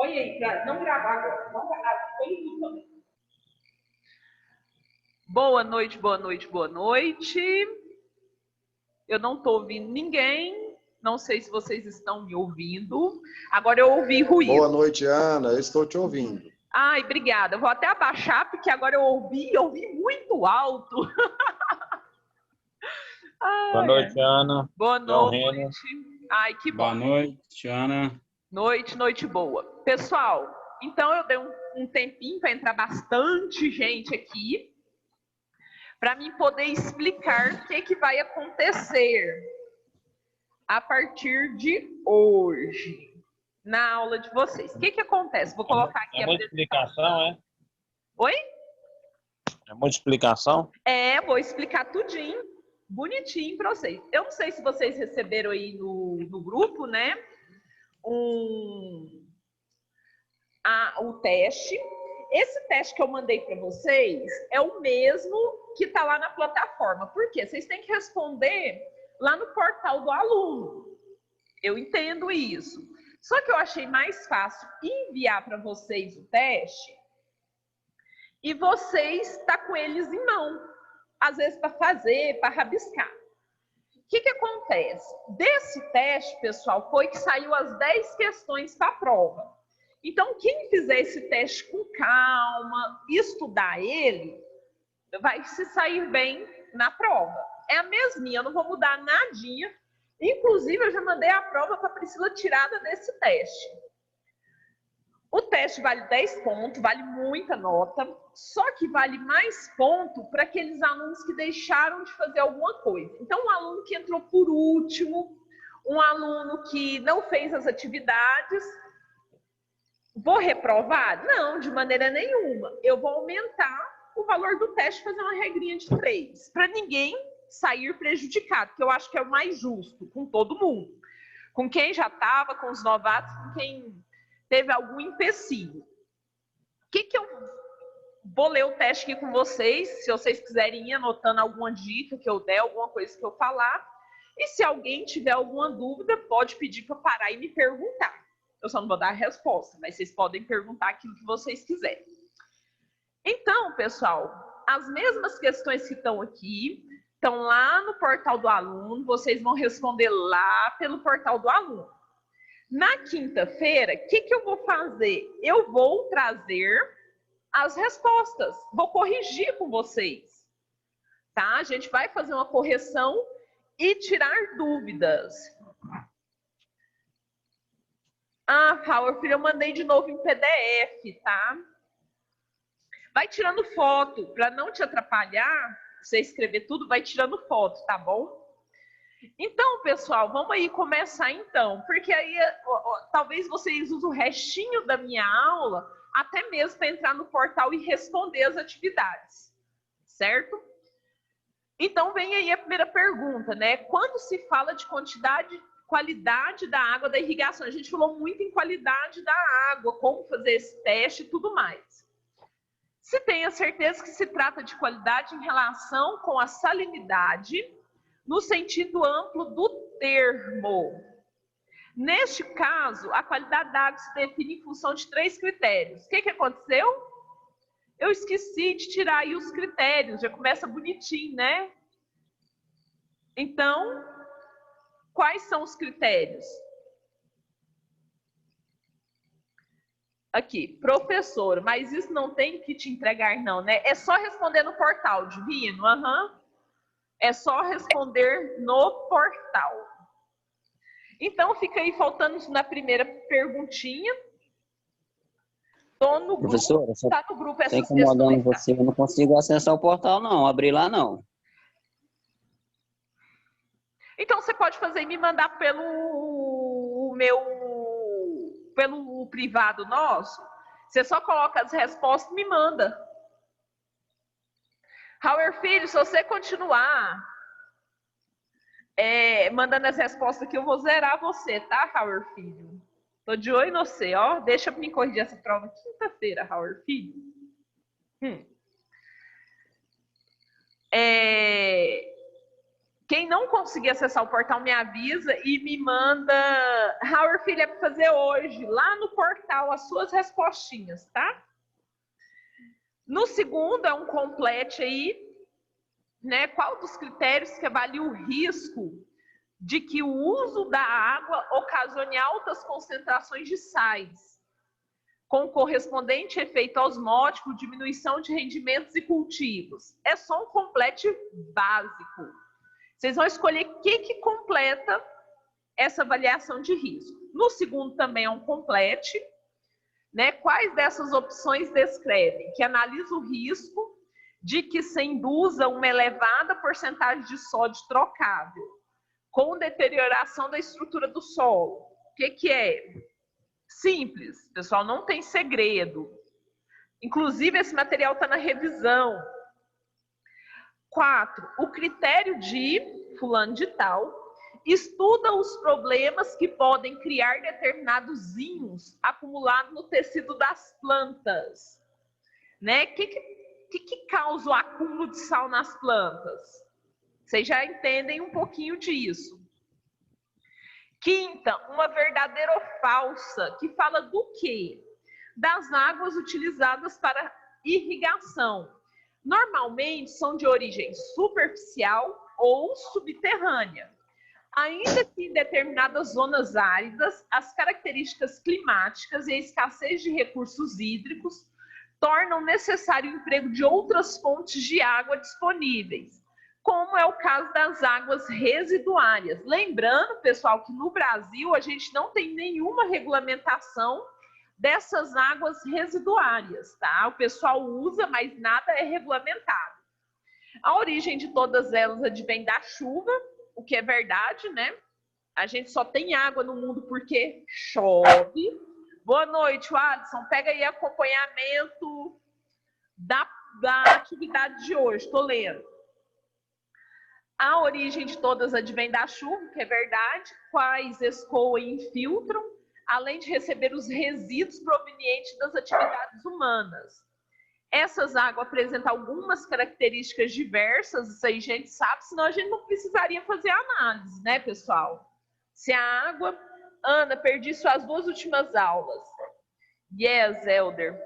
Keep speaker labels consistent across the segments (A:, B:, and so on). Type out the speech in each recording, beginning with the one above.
A: Põe aí, pra não gravar agora. Não gravar, põe tudo também. Boa noite, boa noite, boa noite. Eu não estou ouvindo ninguém. Não sei se vocês estão me ouvindo. Agora eu ouvi ruído.
B: Boa noite, Ana. Eu estou te ouvindo.
A: Ai, obrigada. Eu vou até abaixar, porque agora eu ouvi muito alto. Ai,
C: boa noite, Ana.
A: Boa noite. Ai, que bom.
C: Boa noite, Ana.
A: Noite boa. Pessoal, então eu dei um tempinho para entrar bastante gente aqui, para mim poder explicar o que vai acontecer a partir de hoje, na aula de vocês. O que acontece? Vou colocar aqui
C: muita explicação, é?
A: Oi?
C: É muita explicação?
A: Vou explicar tudinho, bonitinho para vocês. Eu não sei se vocês receberam aí no grupo, né? O teste. Esse teste que eu mandei para vocês é o mesmo que está lá na plataforma. Por quê? Vocês têm que responder lá no portal do aluno. Eu entendo isso. Só que eu achei mais fácil enviar para vocês o teste e vocês tá com eles em mão. Às vezes para fazer, para rabiscar. O que acontece? Desse teste, pessoal, foi que saiu as 10 questões para a prova. Então, quem fizer esse teste com calma, estudar ele, vai se sair bem na prova. É a mesminha, eu não vou mudar nadinha. Inclusive, eu já mandei a prova para a Priscila tirada desse teste. O teste vale 10 pontos, vale muita nota, só que vale mais ponto para aqueles alunos que deixaram de fazer alguma coisa. Então, um aluno que entrou por último, um aluno que não fez as atividades, vou reprovar? Não, de maneira nenhuma. Eu vou aumentar o valor do teste, fazer uma regrinha de 3, para ninguém sair prejudicado, que eu acho que é o mais justo com todo mundo. Com quem já estava, com os novatos, com quem teve algum empecilho. O que eu vou ler o teste aqui com vocês, se vocês quiserem ir anotando alguma dica que eu der, alguma coisa que eu falar. E se alguém tiver alguma dúvida, pode pedir para eu parar e me perguntar. Eu só não vou dar a resposta, mas vocês podem perguntar aquilo que vocês quiserem. Então, pessoal, as mesmas questões que estão aqui, estão lá no portal do aluno, vocês vão responder lá pelo portal do aluno. Na quinta-feira, o que eu vou fazer? Eu vou trazer as respostas, vou corrigir com vocês, tá? A gente vai fazer uma correção e tirar dúvidas. Raul, filho, eu mandei de novo em PDF, tá? Vai tirando foto, para não te atrapalhar, você escrever tudo, vai tirando foto, tá bom? Então, pessoal, vamos aí começar então, porque aí talvez vocês usem o restinho da minha aula até mesmo para entrar no portal e responder as atividades, certo? Então, vem aí a primeira pergunta, né? Quando se fala de qualidade da água da irrigação, a gente falou muito em qualidade da água, como fazer esse teste e tudo mais. Se tenha certeza que se trata de qualidade em relação com a salinidade, no sentido amplo do termo. Neste caso, a qualidade da água se define em função de 3 critérios. O que aconteceu? Eu esqueci de tirar aí os critérios, já começa bonitinho, né? Então, quais são os critérios? Aqui, professor, mas isso não tem que te entregar não, né? É só responder no portal, Divino, É só responder no portal. Então, fica aí faltando na primeira perguntinha. Tô no
D: Professora,
A: grupo, tá no grupo essas
D: tá incomodando
A: questões.
D: você, eu não consigo acessar o portal não, abrir lá não.
A: Então, você pode fazer e me mandar pelo privado nosso. Você só coloca as respostas e me manda. Raul Filho, se você continuar mandando as respostas aqui, eu vou zerar você, tá, Raul Filho? Tô de olho em você, ó. Deixa eu me corrigir essa prova quinta-feira, Raul Filho. Quem não conseguir acessar o portal, me avisa e me manda. Raul filha, é para fazer hoje, lá no portal, as suas respostinhas, tá? No segundo, é um complete aí, né? Qual dos critérios que avalia o risco de que o uso da água ocasione altas concentrações de sais, com correspondente efeito osmótico, diminuição de rendimentos e cultivos? É só um complete básico. Vocês vão escolher o que completa essa avaliação de risco. No segundo também é um complete, né? Quais dessas opções descrevem? Que analisa o risco de que se induza uma elevada porcentagem de sódio trocável, com deterioração da estrutura do solo. O que é? Simples, pessoal, não tem segredo. Inclusive, esse material está na revisão. 4. O critério de fulano de tal estuda os problemas que podem criar determinados íons acumulados no tecido das plantas. Né? O que causa o acúmulo de sal nas plantas? Vocês já entendem um pouquinho disso. 5ª, uma verdadeira ou falsa, que fala do quê? Das águas utilizadas para irrigação. Normalmente são de origem superficial ou subterrânea. Ainda que em determinadas zonas áridas, as características climáticas e a escassez de recursos hídricos tornam necessário o emprego de outras fontes de água disponíveis, como é o caso das águas residuárias. Lembrando, pessoal, que no Brasil a gente não tem nenhuma regulamentação dessas águas residuárias, tá? O pessoal usa, mas nada é regulamentado. A origem de todas elas advém da chuva, o que é verdade, né? A gente só tem água no mundo porque chove. Boa noite, Alisson. Pega aí acompanhamento da atividade de hoje. Estou lendo. A origem de todas advém da chuva, que é verdade. Quais escoam e infiltram, além de receber os resíduos provenientes das atividades humanas. Essas águas apresentam algumas características diversas, isso aí a gente sabe, senão a gente não precisaria fazer análise, né, pessoal? Se a água... Ana, perdi suas 2 últimas aulas. Yes, Elder.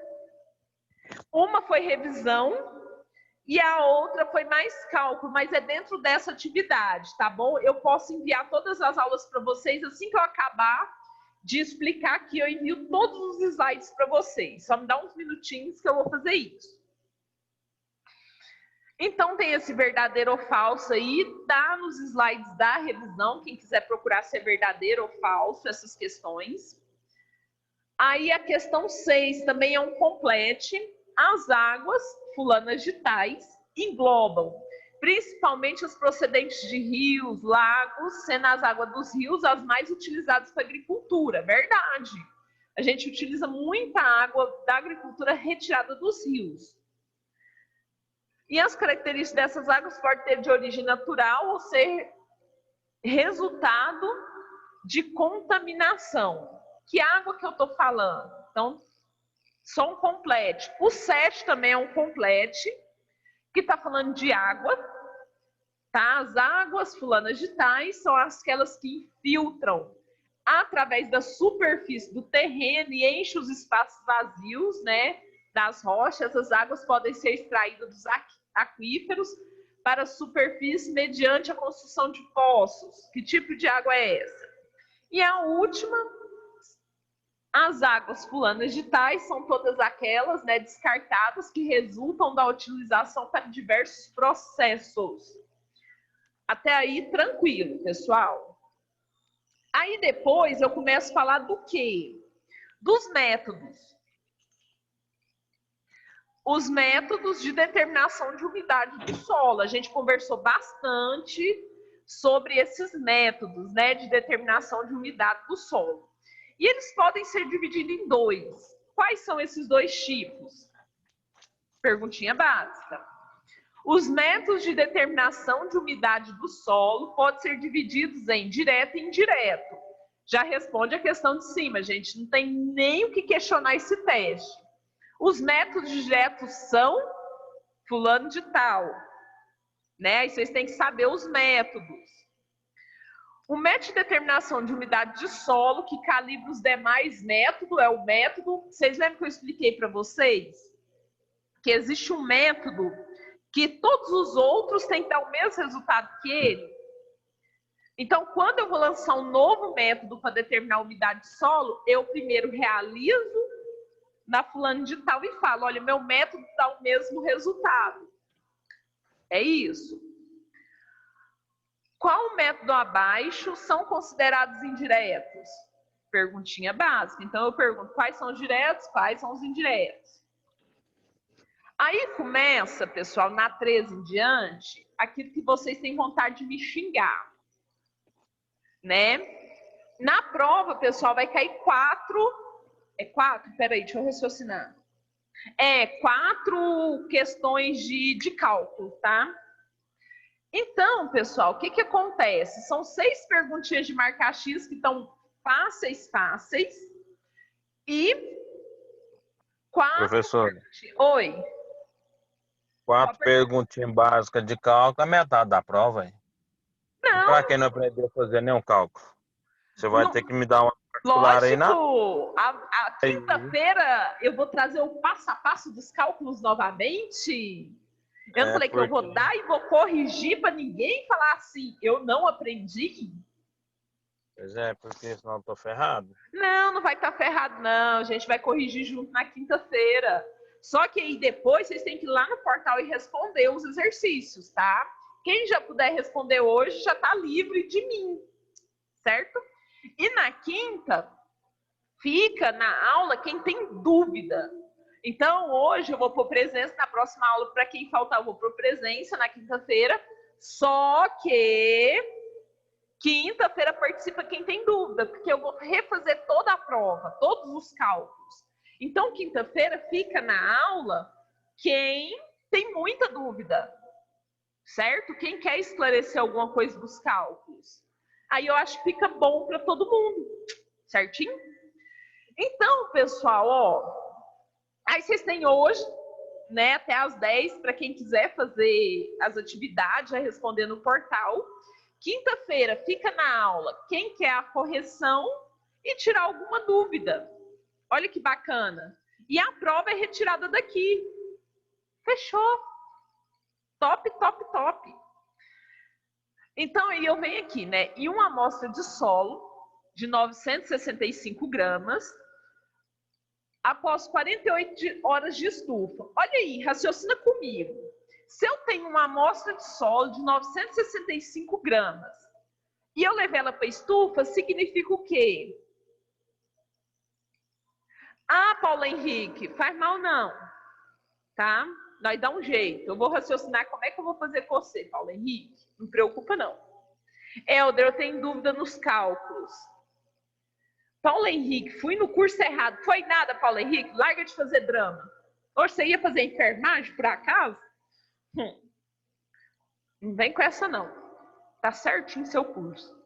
A: Uma foi revisão e a outra foi mais cálculo, mas é dentro dessa atividade, tá bom? Eu posso enviar todas as aulas para vocês assim que eu acabar de explicar aqui, eu envio todos os slides para vocês. Só me dá uns minutinhos que eu vou fazer isso. Então, tem esse verdadeiro ou falso aí, tá nos slides da revisão, quem quiser procurar se é verdadeiro ou falso, essas questões. Aí a questão 6 também é um complete. As águas fulanas de tais englobam principalmente os procedentes de rios, lagos, sendo as águas dos rios as mais utilizadas para a agricultura. Verdade. A gente utiliza muita água da agricultura retirada dos rios. E as características dessas águas podem ter de origem natural ou ser resultado de contaminação. Que água que eu estou falando? Então, só um complete. O 7 também é um complete, que está falando de água, tá? As águas fulanas de tais são aquelas que infiltram através da superfície do terreno e enchem os espaços vazios, né, das rochas. As águas podem ser extraídas dos aquíferos para a superfície mediante a construção de poços. Que tipo de água é essa? E a última, as águas fulanas de tais são todas aquelas, né, descartadas que resultam da utilização para diversos processos. Até aí, tranquilo, pessoal. Aí depois eu começo a falar do quê? Dos métodos. Os métodos de determinação de umidade do solo. A gente conversou bastante sobre esses métodos, né, de determinação de umidade do solo. E eles podem ser divididos em 2. Quais são esses 2 tipos? Perguntinha básica. Os métodos de determinação de umidade do solo podem ser divididos em direto e indireto. Já responde a questão de cima, gente. Não tem nem o que questionar esse teste. Os métodos diretos são fulano de tal. Né? E vocês têm que saber os métodos. O método de determinação de umidade de solo, que calibra os demais métodos, é o método... Vocês lembram que eu expliquei para vocês? Que existe um método que todos os outros têm que dar o mesmo resultado que ele. Então, quando eu vou lançar um novo método para determinar a umidade de solo, eu primeiro realizo na fulano de tal e falo, olha, meu método dá o mesmo resultado. É isso. Qual método abaixo são considerados indiretos? Perguntinha básica. Então, eu pergunto quais são os diretos, quais são os indiretos. Aí começa, pessoal, na 13 em diante, aquilo que vocês têm vontade de me xingar, né? Na prova, pessoal, vai cair 4... É 4? Peraí, deixa eu raciocinar. 4 questões de cálculo, tá? Então, pessoal, o que que acontece? São 6 perguntinhas de marcar X que estão fáceis. E 4...
C: Professor.
A: Oi.
C: 4 perguntinhas básicas de cálculo é metade da prova, hein?
A: Não.
C: Para quem não aprendeu a fazer nenhum cálculo, você vai ter que me dar uma particular aí,
A: Lógico, a quinta-feira eu vou trazer o passo a passo dos cálculos novamente. Eu não falei que eu vou dar e vou corrigir para ninguém falar assim, eu não aprendi.
C: Pois é, porque senão eu tô ferrado.
A: Não, não vai estar ferrado não, a gente vai corrigir junto na quinta-feira. Só que aí depois vocês têm que ir lá no portal e responder os exercícios, tá? Quem já puder responder hoje já está livre de mim, certo? E na quinta, fica na aula quem tem dúvida. Então, hoje eu vou pôr presença, na próxima aula, para quem faltar, eu vou pôr presença na quinta-feira. Só que quinta-feira participa quem tem dúvida, porque eu vou refazer toda a prova, todos os cálculos. Então, quinta-feira fica na aula quem tem muita dúvida, certo? Quem quer esclarecer alguma coisa dos cálculos. Aí eu acho que fica bom para todo mundo, certinho? Então, pessoal, ó, aí vocês têm hoje, né, até às 10, para quem quiser fazer as atividades, já responder no portal. Quinta-feira fica na aula quem quer a correção e tirar alguma dúvida. Olha que bacana. E a prova é retirada daqui. Fechou. Top, top, top. Então, aí eu venho aqui, né? E uma amostra de solo de 965 gramas após 48 horas de estufa. Olha aí, raciocina comigo. Se eu tenho uma amostra de solo de 965 gramas e eu levei ela para a estufa, significa o quê? Ah, Paulo Henrique, faz mal não, tá? Nós dá um jeito. Eu vou raciocinar como é que eu vou fazer com você, Paulo Henrique. Não preocupa não. Helder, eu tenho dúvida nos cálculos. Paulo Henrique, fui no curso errado. Foi nada, Paulo Henrique, larga de fazer drama. Ou você ia fazer enfermagem, por acaso? Não vem com essa não. Tá certinho seu curso.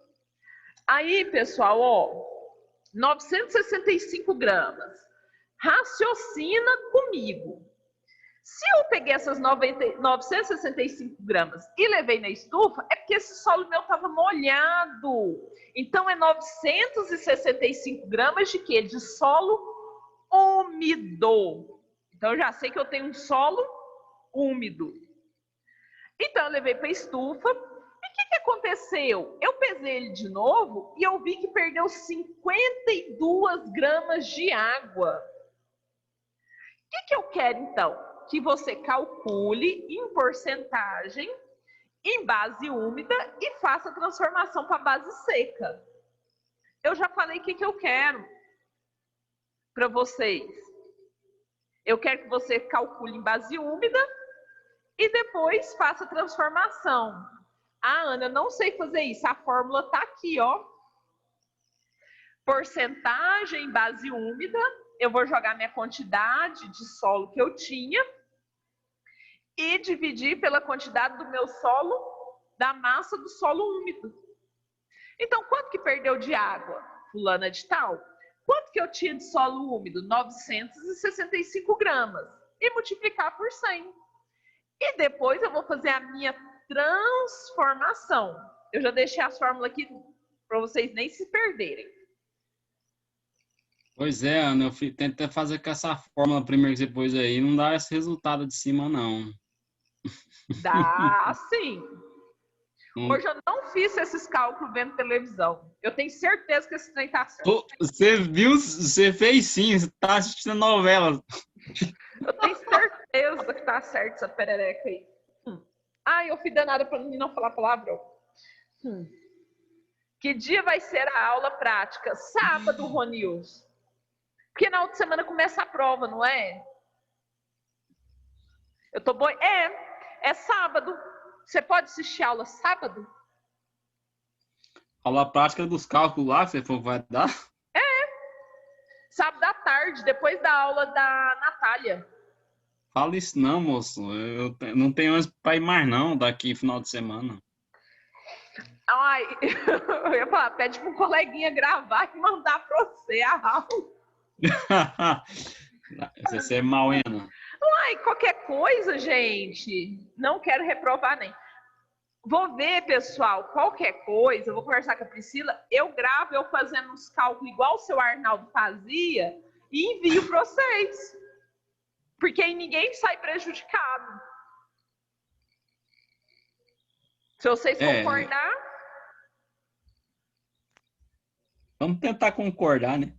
A: Aí, pessoal, ó, 965 gramas. Raciocina comigo. Se eu peguei essas 965 gramas e levei na estufa, é porque esse solo meu estava molhado. Então, é 965 gramas de quê? De solo úmido. Então, eu já sei que eu tenho um solo úmido. Então, eu levei para a estufa. E o que aconteceu? Eu pesei ele de novo e eu vi que perdeu 52 gramas de água. O que eu quero, então? Que você calcule em porcentagem, em base úmida e faça a transformação para base seca. Eu já falei o que eu quero para vocês. Eu quero que você calcule em base úmida e depois faça a transformação. Ah, Ana, eu não sei fazer isso. A fórmula está aqui, ó. Porcentagem em base úmida. Eu vou jogar minha quantidade de solo que eu tinha e dividir pela quantidade do meu solo, da massa do solo úmido. Então, quanto que perdeu de água? Fulana de tal. Quanto que eu tinha de solo úmido? 965 gramas. E multiplicar por 100. E depois eu vou fazer a minha transformação. Eu já deixei as fórmulas aqui para vocês nem se perderem.
E: Pois é, Ana, tentei fazer com essa fórmula primeiro que você pôs aí, não dá esse resultado de cima, não.
A: Dá sim.
E: Não-
A: Hoje eu não fiz esses cálculos vendo televisão. Eu tenho certeza que esse trem tá certo.
E: Você viu, você fez sim, você tá assistindo novela.
A: Eu tenho certeza que tá certo essa perereca aí. Ai, eu fui danada para não falar palavrão. Que dia vai ser a aula prática? Sábado, Ronils. Final de semana começa a prova, não é? Eu tô boi. É sábado. Você pode assistir a aula sábado?
E: Aula prática dos cálculos lá que você falou que vai dar.
A: Sábado à tarde, depois da aula da Natália.
E: Fala isso não, moço. Não tenho ânimo pra ir mais não daqui final de semana.
A: Ai, eu ia falar, pede para um coleguinha gravar e mandar para você a aula.
E: Você é mal, Ana.
A: Ai, qualquer coisa, gente. Não quero reprovar nem. Vou ver, pessoal, qualquer coisa, eu vou conversar com a Priscila, eu gravo eu fazendo uns cálculos igual o seu Arnaldo fazia e envio para vocês. Porque aí ninguém sai prejudicado. Se vocês concordar...
E: Vamos tentar concordar, né?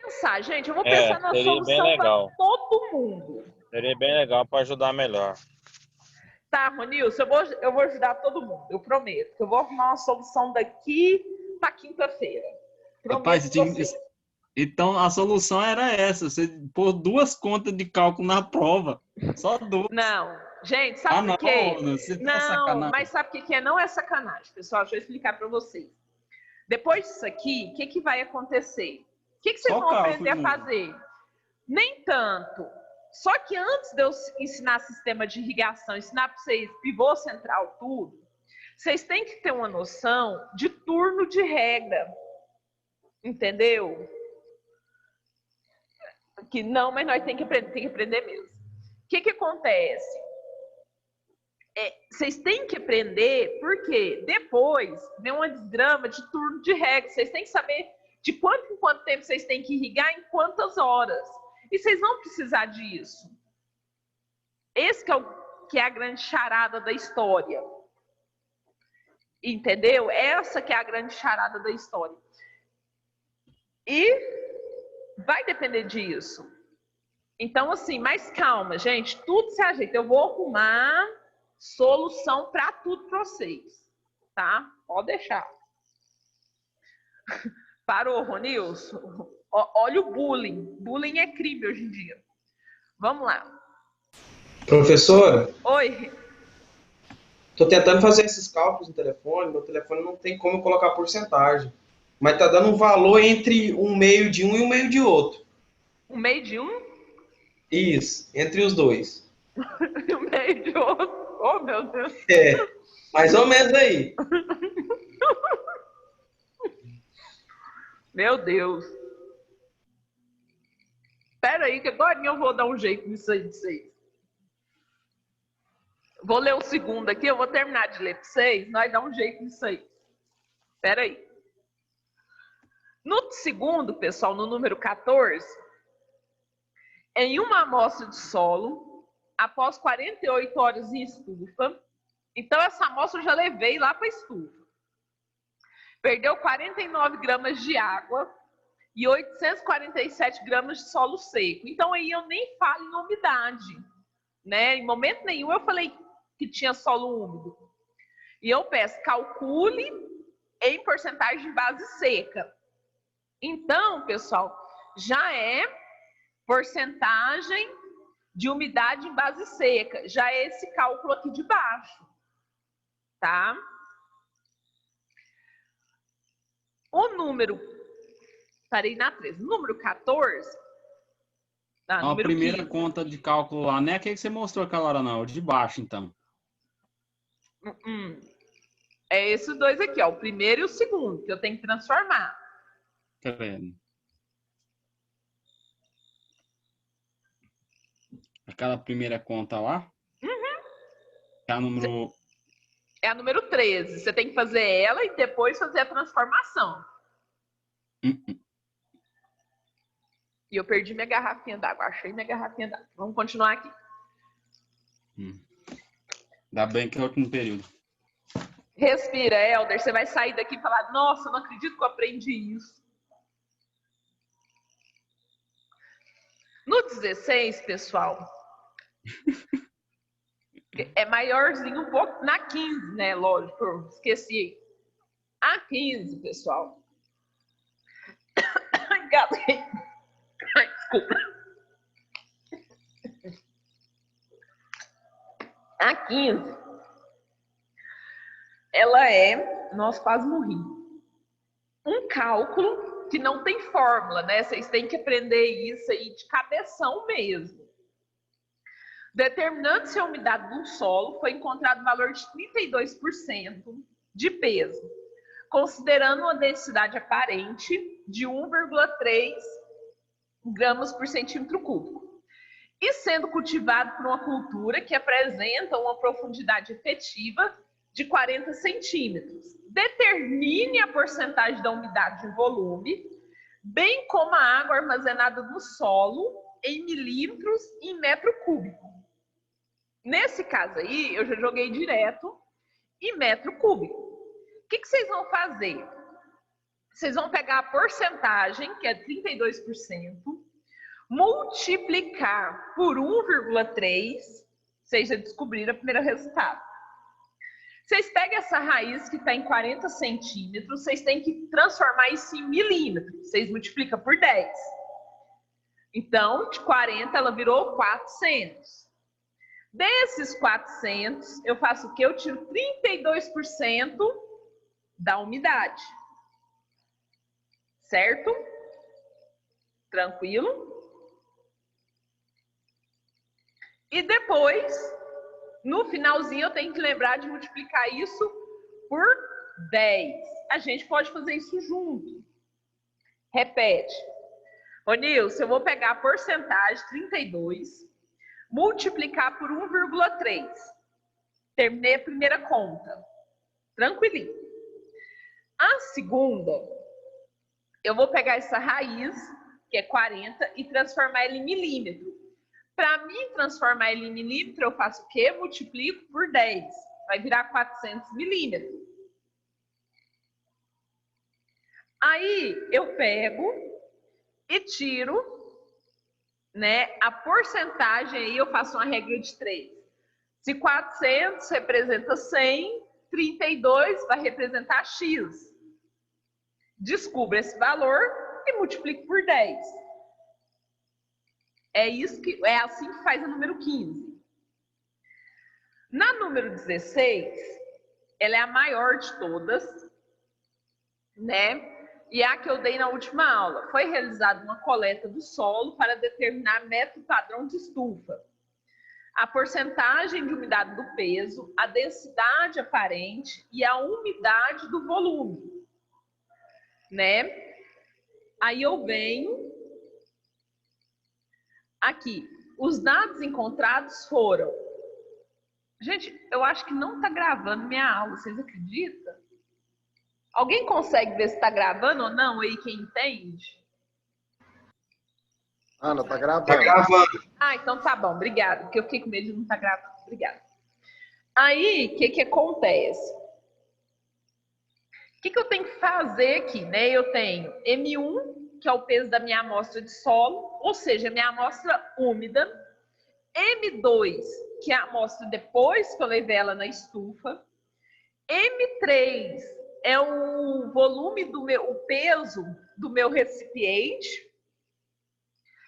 A: Pensar, gente, eu vou pensar na
C: seria bem
A: solução para
C: legal.
A: todo mundo.
C: Seria bem legal para ajudar melhor.
A: Tá, Ronilson, eu vou ajudar todo mundo, eu prometo. Que eu vou arrumar uma solução daqui para quinta-feira.
E: Rapaz, então a solução era essa, você pôr 2 contas de cálculo na prova. Só 2.
A: Não, gente, sabe por quê?
E: Você tá
A: Não,
E: sacanagem.
A: mas sabe o que é? Não é sacanagem, pessoal. Deixa eu explicar para vocês. Depois disso aqui, o que vai acontecer? O que vocês vão aprender a fazer? Nem tanto. Só que antes de eu ensinar sistema de irrigação, ensinar para vocês pivô central, tudo, vocês têm que ter uma noção de turno de regra. Entendeu? Que não, mas nós temos que aprender mesmo. O que acontece? Vocês têm que aprender, porque depois vem uma desgrama de turno de regra. Vocês têm que saber de quanto em quanto tempo vocês têm que irrigar, em quantas horas. E vocês vão precisar disso. Esse que é a grande charada da história. Entendeu? Essa que é a grande charada da história. E vai depender disso. Então, assim, mas calma, gente. Tudo se ajeita. Eu vou arrumar solução para tudo para vocês. Tá? Pode deixar. Parou, Ronilson? Olha o bullying. Bullying é crime hoje em dia. Vamos lá.
F: Professora?
A: Oi.
F: Estou tentando fazer esses cálculos no telefone. Meu telefone não tem como colocar porcentagem. Mas está dando um valor entre um meio de um e um meio de outro.
A: Um meio de um?
F: Isso, entre os dois.
A: E um meio de outro? Oh, meu Deus.
F: Mais ou menos aí.
A: Meu Deus. Espera aí, que agora eu vou dar um jeito nisso aí de vocês. Vou ler o segundo aqui, eu vou terminar de ler para vocês, nós dá um jeito nisso aí. Espera aí. No segundo, pessoal, no número 14, em uma amostra de solo, após 48 horas em estufa, então essa amostra eu já levei lá para a estufa. Perdeu 49 gramas de água e 847 gramas de solo seco. Então aí eu nem falo em umidade, né? Em momento nenhum eu falei que tinha solo úmido. E eu peço, calcule em porcentagem de base seca. Então, pessoal, já é porcentagem de umidade em base seca. Já é esse cálculo aqui de baixo, tá? O número, parei na 13, número 14.
E: A
A: Número
E: primeira
A: 15.
E: conta de cálculo lá, não é aquele que você mostrou aquela hora, não. É o de baixo, então.
A: É esses dois aqui, ó. O primeiro e o segundo, que eu tenho que transformar.
E: Credo. Aquela primeira conta lá? É o número
A: É a número 13. Você tem que fazer ela e depois fazer a transformação. E eu perdi minha garrafinha d'água. Achei minha garrafinha d'água. Vamos continuar aqui.
E: Ainda bem que é o último período.
A: Respira, Helder. Você vai sair daqui e falar, nossa, não acredito que eu aprendi isso. No 16, pessoal, é maiorzinho um pouco. Na 15, né? Lógico, eu esqueci. A 15, pessoal. Engasguei. Ai, desculpa. A 15, ela é... Nossa, quase morri. Um cálculo que não tem fórmula, né? Vocês têm que aprender isso aí de cabeção mesmo. Determinando se a umidade do solo foi encontrado valor de 32% de peso, considerando uma densidade aparente de 1,3 gramas por centímetro cúbico, e sendo cultivado por uma cultura que apresenta uma profundidade efetiva de 40 centímetros. Determine a porcentagem da umidade de volume, bem como a água armazenada no solo em milímetros e em metro cúbico. Nesse caso aí, eu já joguei direto em metro cúbico. O que vocês vão fazer? Vocês vão pegar a porcentagem, que é 32%, multiplicar por 1,3, vocês já descobriram o primeiro resultado. Vocês pegam essa raiz que está em 40 centímetros, vocês têm que transformar isso em milímetros. Vocês multiplicam por 10. Então, de 40, ela virou 400. Desses 400, eu faço o quê? Eu tiro 32% da umidade. Certo? Tranquilo? E depois, no finalzinho, eu tenho que lembrar de multiplicar isso por 10. A gente pode fazer isso junto. Repete. Ô, Nilson, eu vou pegar a porcentagem, 32, multiplicar por 1,3. Terminei a primeira conta. Tranquilinho. A segunda, eu vou pegar essa raiz, que é 40, e transformar ela em milímetro. Para mim transformar ele em milímetro, eu faço o quê? Multiplico por 10. Vai virar 400 milímetros. Aí eu pego e tiro, né, a porcentagem, aí eu faço uma regra de 3. Se 400 representa 100, 32 vai representar X. Descubra esse valor e multiplique por 10. É assim que faz a número 15. Na número 16, ela é a maior de todas, né? E é a que eu dei na última aula. Foi realizada uma coleta do solo para determinar método padrão de estufa. A porcentagem de umidade do peso, a densidade aparente e a umidade do volume, né? Aí eu venho aqui, os dados encontrados foram... Gente, eu acho que não está gravando minha aula, vocês acreditam? Alguém consegue ver se está gravando ou não aí, quem entende?
B: Ana, tá gravando.
F: Tá gravando.
A: Ah, então tá bom, obrigada, porque eu fiquei com medo de não estar gravando, obrigada. Aí, o que acontece? O que eu tenho que fazer aqui, né? Eu tenho M1, que é o peso da minha amostra de solo, ou seja, minha amostra úmida. M2, que é a amostra depois que eu levei ela na estufa. M3 é o volume o peso do meu recipiente.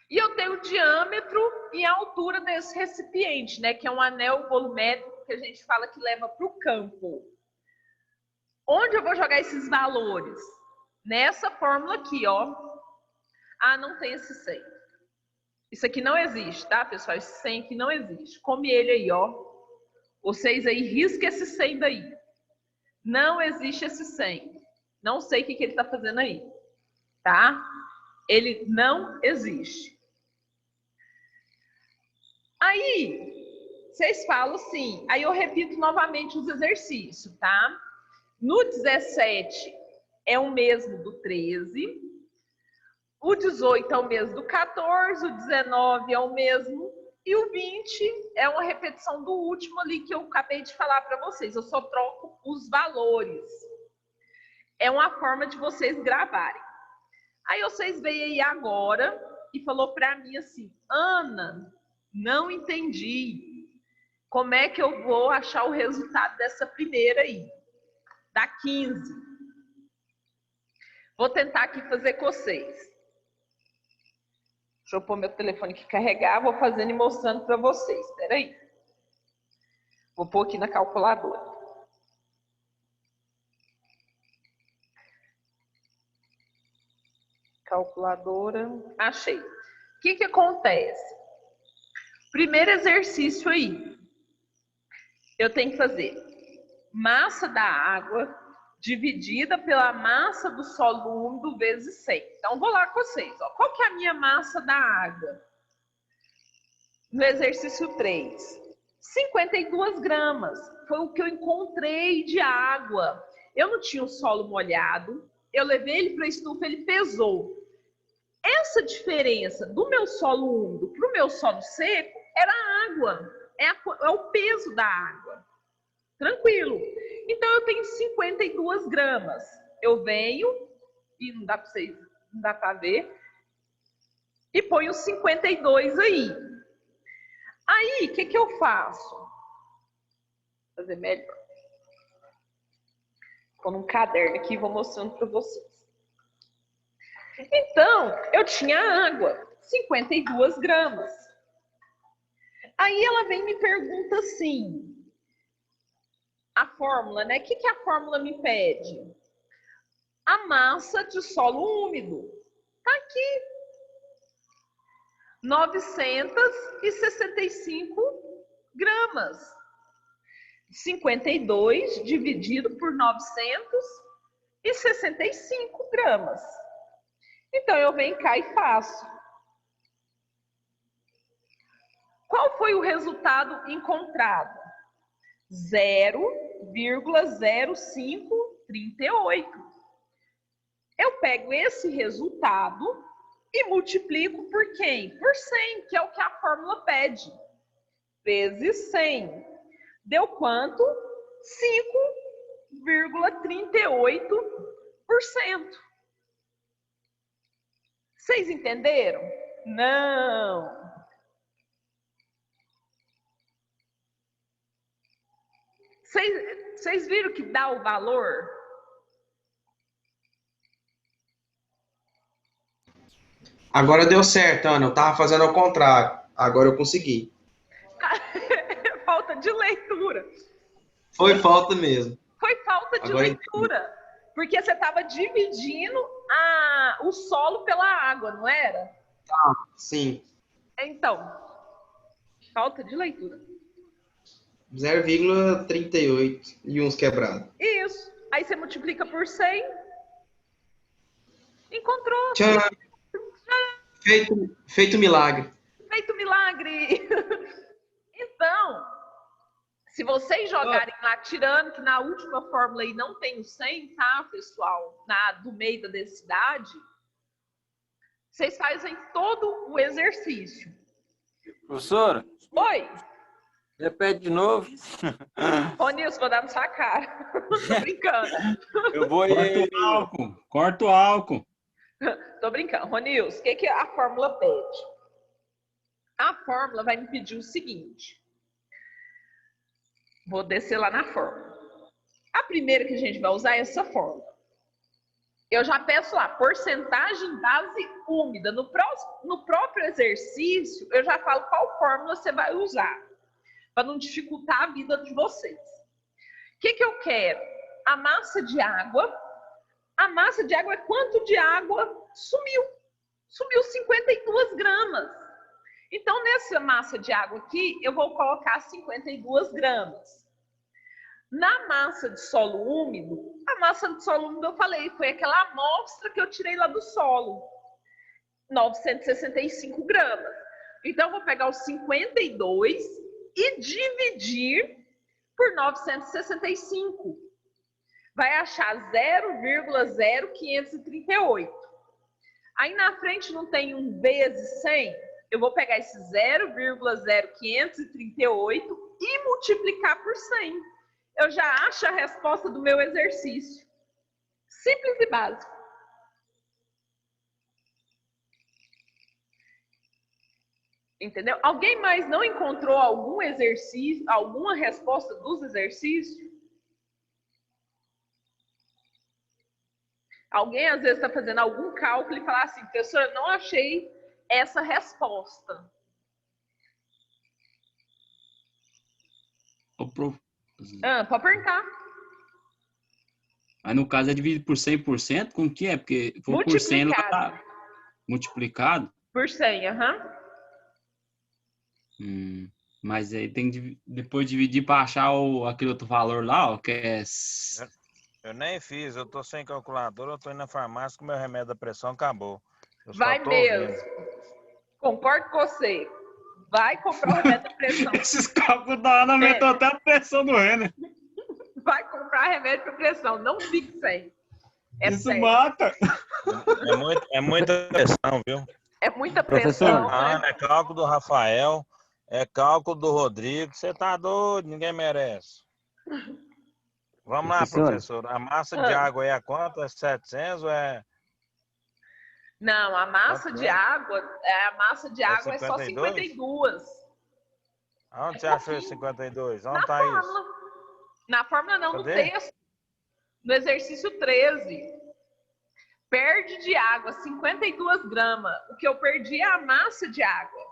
A: E eu tenho o diâmetro e a altura desse recipiente, né? Que é um anel volumétrico que a gente fala que leva para o campo. Onde eu vou jogar esses valores? Nessa fórmula aqui, ó. Ah, não tem esse 100. Isso aqui não existe, tá, pessoal? Esse 100 aqui não existe. Come ele aí, ó. Vocês aí, risca esse 100 daí. Não existe esse 100. Não sei o que ele está fazendo aí, tá? Ele não existe. Aí, vocês falam sim. Aí eu repito novamente os exercícios, tá? No 17 é o mesmo do 13. O 18 é o mesmo do 14. O 19 é o mesmo. E o 20 é uma repetição do último ali que eu acabei de falar para vocês. Eu só troco os valores. É uma forma de vocês gravarem. Aí vocês veem aí agora e falou para mim assim, Ana, não entendi. Como é que eu vou achar o resultado dessa primeira aí? Da 15. Vou tentar aqui fazer com vocês. Deixa eu pôr meu telefone aqui carregar, vou fazendo e mostrando para vocês. Espera aí. Vou pôr aqui na calculadora. Calculadora. Achei. O que acontece? Primeiro exercício aí. Eu tenho que fazer massa da água dividida pela massa do solo úmido vezes 100. Então, vou lá com vocês. Ó. Qual que é a minha massa da água? No exercício 3. 52 gramas. Foi o que eu encontrei de água. Eu não tinha o solo molhado. Eu levei ele para a estufa, ele pesou. Essa diferença do meu solo úmido para o meu solo seco era a água. É o peso da água. Tranquilo. Então, eu tenho 52 gramas. Eu venho, e não dá para vocês, não dá para ver, e ponho 52 aí. Aí, o que eu faço? Vou fazer melhor. Vou num caderno aqui e vou mostrando para vocês. Então, eu tinha água, 52 gramas. Aí ela vem e me pergunta assim, a fórmula, né? O que a fórmula me pede? A massa de solo úmido. Tá aqui. 965 gramas. 52 dividido por 965 gramas. Então, eu venho cá e faço. Qual foi o resultado encontrado? 0,0538. Eu pego esse resultado e multiplico por quem? Por 100, que é o que a fórmula pede. Vezes 100. Deu quanto? 5,38%. Vocês entenderam? Não. Vocês viram que dá o valor?
F: Agora deu certo, Ana. Eu tava fazendo ao contrário. Agora eu consegui.
A: Falta de leitura.
F: Foi falta mesmo.
A: Foi falta de leitura. Porque você estava dividindo o solo pela água, não era?
F: Sim.
A: Então, falta de leitura.
F: 0,38 e uns quebrados.
A: Isso. Aí você multiplica por 100. Encontrou.
F: Tchau. Feito milagre.
A: Feito milagre. Então, se vocês jogarem lá, tirando que na última fórmula aí não tem o 100, tá, pessoal? Do meio da densidade, vocês fazem todo o exercício.
G: Professora?
A: Oi.
G: Repete de novo.
A: Ô, Nilson, vou dar na sua cara. Tô brincando.
G: Eu vou
E: Corta o álcool.
A: Tô brincando. Ronilson, o que a fórmula pede? A fórmula vai me pedir o seguinte. Vou descer lá na fórmula. A primeira que a gente vai usar é essa fórmula. Eu já peço lá, porcentagem base úmida. No próprio exercício, eu já falo qual fórmula você vai usar, para não dificultar a vida de vocês. O que eu quero? A massa de água. A massa de água é quanto de água sumiu? Sumiu 52 gramas. Então, nessa massa de água aqui, eu vou colocar 52 gramas. Na massa de solo úmido, a massa de solo úmido eu falei, foi aquela amostra que eu tirei lá do solo. 965 gramas. Então, eu vou pegar os 52 e dividir por 965. Vai achar 0,0538. Aí na frente não tem um vezes 100? Eu vou pegar esse 0,0538 e multiplicar por 100. Eu já acho a resposta do meu exercício. Simples e básico. Entendeu? Alguém mais não encontrou algum exercício, alguma resposta dos exercícios? Alguém às vezes está fazendo algum cálculo e fala assim, professora, não achei essa resposta. Pode perguntar.
E: Aí no caso é dividido por 100%? Como que é? Porque for por 100 lá, multiplicado?
A: Por 100, aham.
E: Mas aí tem que depois dividir para achar aquele outro valor lá, ó, que é...
C: Eu nem fiz, eu tô sem calculadora, eu tô indo na farmácia que meu remédio da pressão acabou.
A: Vai mesmo. Concordo com você. Vai comprar o remédio da pressão.
E: Esses cálculos da Ana aumentou até a pressão do Renner.
A: Vai comprar remédio para pressão, não fique sem.
E: Isso sério. Mata.
C: É muita pressão, viu?
A: É muita pressão.
C: Né? É cálculo do Rafael, é cálculo do Rodrigo. Você tá doido, ninguém merece. Vamos lá, professor. A massa de água aí é quanto? É 700 ou é...
A: Não, a massa de água, é só 52.
C: Aonde você achou esse 52? Onde tá isso?
A: Na fórmula não, no texto. No exercício 13. Perde de água 52 gramas. O que eu perdi é a massa de água.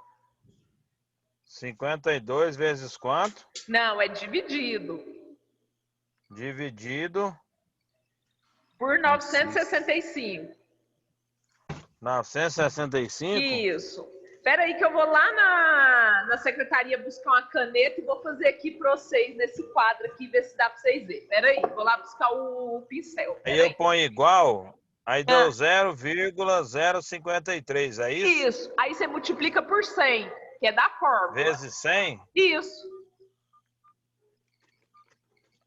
C: 52 vezes quanto?
A: Não, é dividido.
C: Dividido
A: por 965.
C: 965?
A: Isso. Espera aí que eu vou lá na secretaria buscar uma caneta e vou fazer aqui para vocês nesse quadro aqui, ver se dá para vocês verem. Espera aí, vou lá buscar o pincel.
C: Aí eu ponho igual, aí deu 0,053, é isso?
A: Isso. Aí você multiplica por 100, que é da fórmula.
C: Vezes 100?
A: Isso.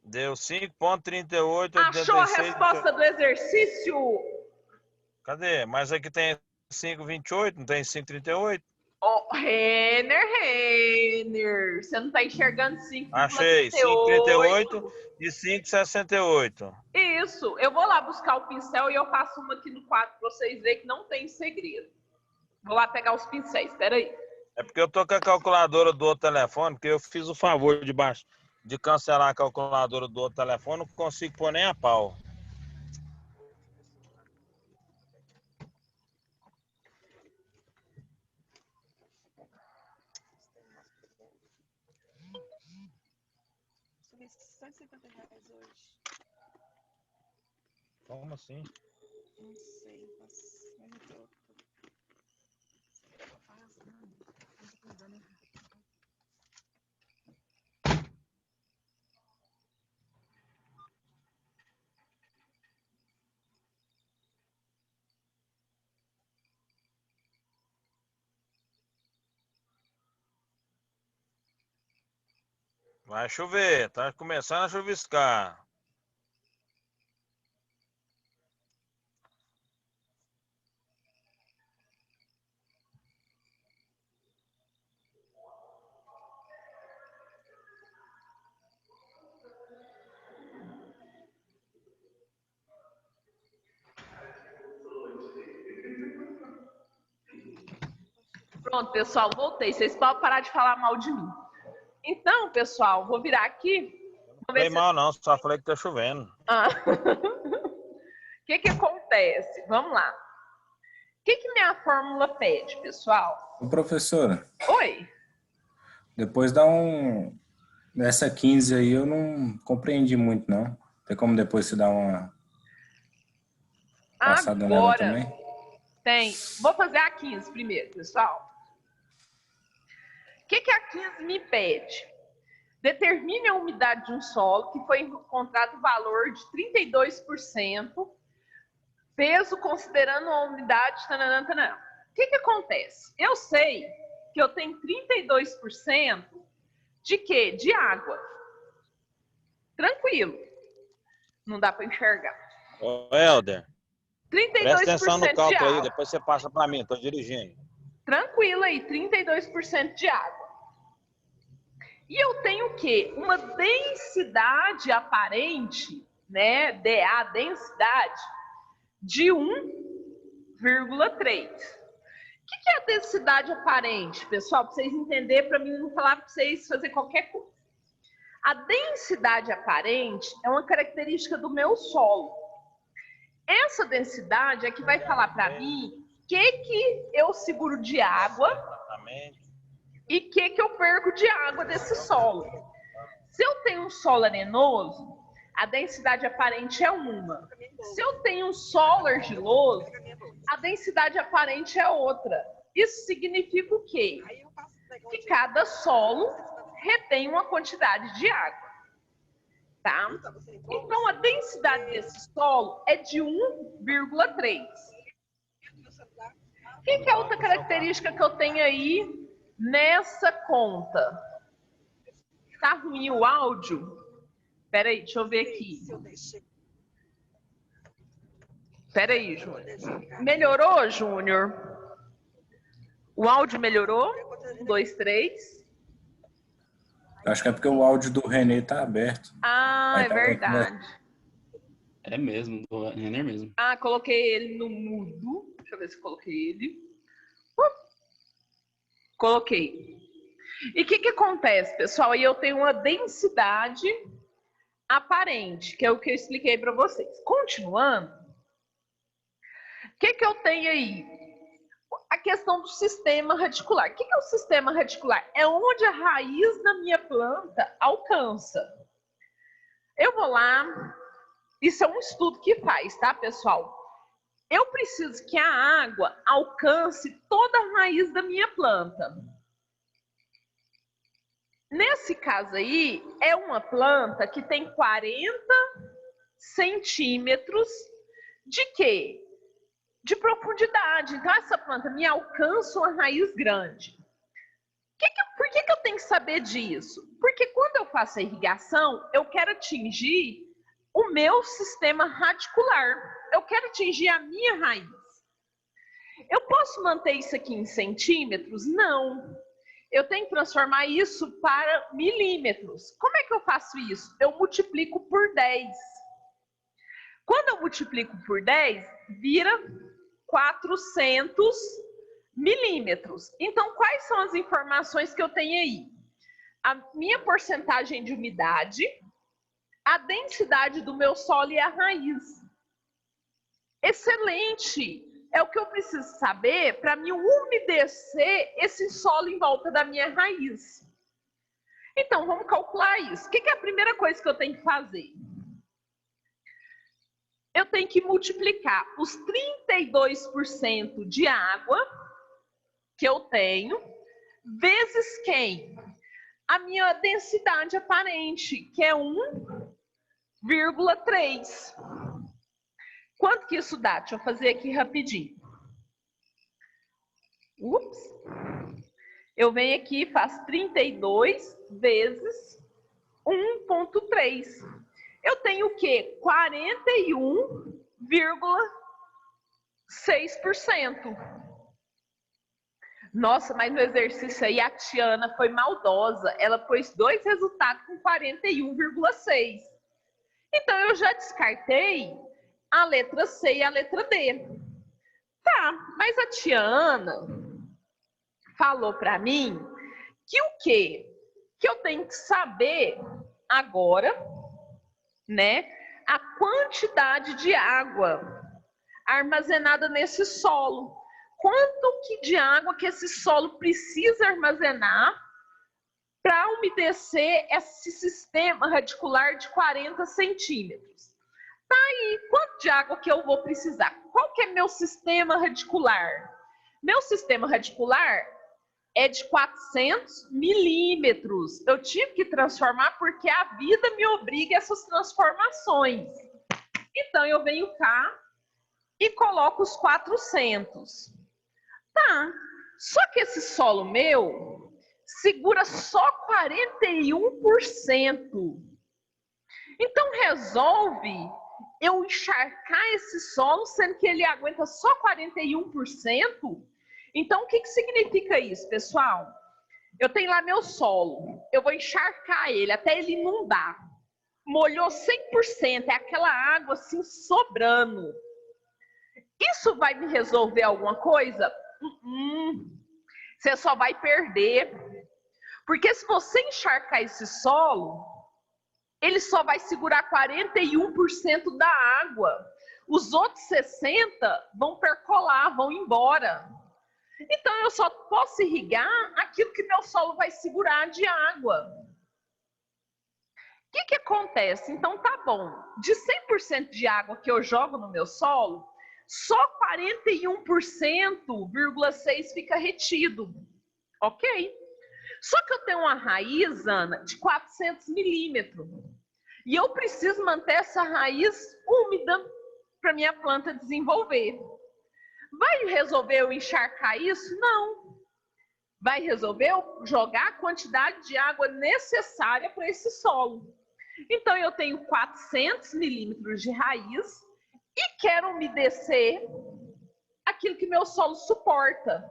C: Deu 5,3886.
A: Achou a resposta do exercício?
C: Cadê? Mas aqui tem 5,28, não tem 5,38?
A: Oh, Renner, você não está enxergando 5,38?
C: Achei, 5,38 e 5,68.
A: Isso, eu vou lá buscar o pincel e eu passo uma aqui no quadro para vocês verem que não tem segredo. Vou lá pegar os pincéis, espera aí.
C: É porque eu tô com a calculadora do outro telefone, porque eu fiz o favor de cancelar a calculadora do outro telefone, não consigo pôr nem a pau.
H: R$150 hoje.
C: Como assim?
H: Não sei, mas eu tô...
C: Vai chover, tá começando a chuviscar.
A: Pronto, pessoal, voltei. Vocês podem parar de falar mal de mim. Então, pessoal, vou virar aqui.
C: Não tem mal não, só falei que tá chovendo.
A: O que acontece? Vamos lá. O que minha fórmula pede, pessoal?
I: Professora.
A: Oi.
I: Depois dá um... Nessa 15 aí eu não compreendi muito, não. Tem como depois você dar uma passada nela também?
A: Tem. Vou fazer a 15 primeiro, pessoal. O que a 15 me pede? Determine a umidade de um solo que foi encontrado o valor de 32%, peso considerando a umidade... Tananã, tananã. O que acontece? Eu sei que eu tenho 32% De quê? De água. Tranquilo. Não dá para enxergar.
C: Ô, Helder,
A: 32%
C: presta atenção no
A: de
C: cálculo aí,
A: água.
C: depois você passa para mim, tô dirigindo.
A: Tranquilo aí, 32% de água. E eu tenho o quê? Uma densidade aparente, né? DA, densidade, de 1,3. O que é a densidade aparente, pessoal? Para vocês entenderem, para mim não falar para vocês fazer qualquer coisa. A densidade aparente é uma característica do meu solo. Essa densidade é que vai falar para mim o que eu seguro de água e o que eu perco de água desse solo. Se eu tenho um solo arenoso, a densidade aparente é uma. Se eu tenho um solo argiloso, a densidade aparente é outra. Isso significa o quê? Que cada solo retém uma quantidade de água. Tá? Então, a densidade desse solo é de 1,3. O que é a outra característica que eu tenho aí nessa conta? Tá ruim o áudio? Espera aí, deixa eu ver aqui. Espera aí, Júnior. Melhorou, Júnior? O áudio melhorou? 1, 2, 3.
I: Acho que é porque o áudio do Renê tá aberto.
A: Ah,
I: Aí
A: é
I: tá
A: verdade.
E: É mesmo, do Renner mesmo.
A: Ah, coloquei ele no mudo. Deixa eu ver se eu coloquei ele. Coloquei. E o que acontece, pessoal? Aí eu tenho uma densidade aparente, que é o que eu expliquei para vocês. Continuando, o que eu tenho aí? A questão do sistema radicular. O que é o sistema radicular? É onde a raiz da minha planta alcança. Eu vou lá, isso é um estudo que faz, tá, pessoal? Eu preciso que a água alcance toda a raiz da minha planta. Nesse caso aí, é uma planta que tem 40 centímetros de quê? De profundidade. Então, essa planta me alcança uma raiz grande. Por que eu tenho que saber disso? Porque quando eu faço a irrigação, eu quero atingir o meu sistema radicular. Eu quero atingir a minha raiz. Eu posso manter isso aqui em centímetros? Não. Eu tenho que transformar isso para milímetros. Como é que eu faço isso? Eu multiplico por 10. Quando eu multiplico por 10, vira 400 milímetros. Então, quais são as informações que eu tenho aí? A minha porcentagem de umidade, a densidade do meu solo e a raiz. Excelente! É o que eu preciso saber para me umedecer esse solo em volta da minha raiz. Então, vamos calcular isso. O que é a primeira coisa que eu tenho que fazer? Eu tenho que multiplicar os 32% de água que eu tenho, vezes quem? A minha densidade aparente, que é 1,3. Quanto que isso dá? Deixa eu fazer aqui rapidinho. Ups. Eu venho aqui e faço 32 vezes 1,3. Eu tenho o quê? 41,6%. Nossa, mas no exercício aí a Tiana foi maldosa. Ela pôs 2 resultados com 41,6%. Então eu já descartei a letra C e a letra D. Tá, mas a Tiana falou para mim que o quê? Que eu tenho que saber agora, né, a quantidade de água armazenada nesse solo. Quanto que de água que esse solo precisa armazenar para umedecer esse sistema radicular de 40 centímetros? Tá aí, quanto de água que eu vou precisar? Qual que é meu sistema radicular? Meu sistema radicular é de 400 milímetros. Eu tive que transformar porque a vida me obriga a essas transformações. Então, eu venho cá e coloco os 400. Tá, só que esse solo meu segura só 41%. Então, resolve eu encharcar esse solo, sendo que ele aguenta só 41%? Então, o que significa isso, pessoal? Eu tenho lá meu solo, eu vou encharcar ele até ele inundar. Molhou 100%, é aquela água assim sobrando. Isso vai me resolver alguma coisa? Você só vai perder. Porque se você encharcar esse solo, ele só vai segurar 41% da água. Os outros 60% vão percolar, vão embora. Então, eu só posso irrigar aquilo que meu solo vai segurar de água. O que acontece? Então, tá bom. De 100% de água que eu jogo no meu solo, só 41,6% fica retido. Ok? Só que eu tenho uma raiz, Ana, de 400 milímetros. E eu preciso manter essa raiz úmida para minha planta desenvolver. Vai resolver eu encharcar isso? Não. Vai resolver eu jogar a quantidade de água necessária para esse solo. Então, eu tenho 400 milímetros de raiz e quero umedecer aquilo que meu solo suporta,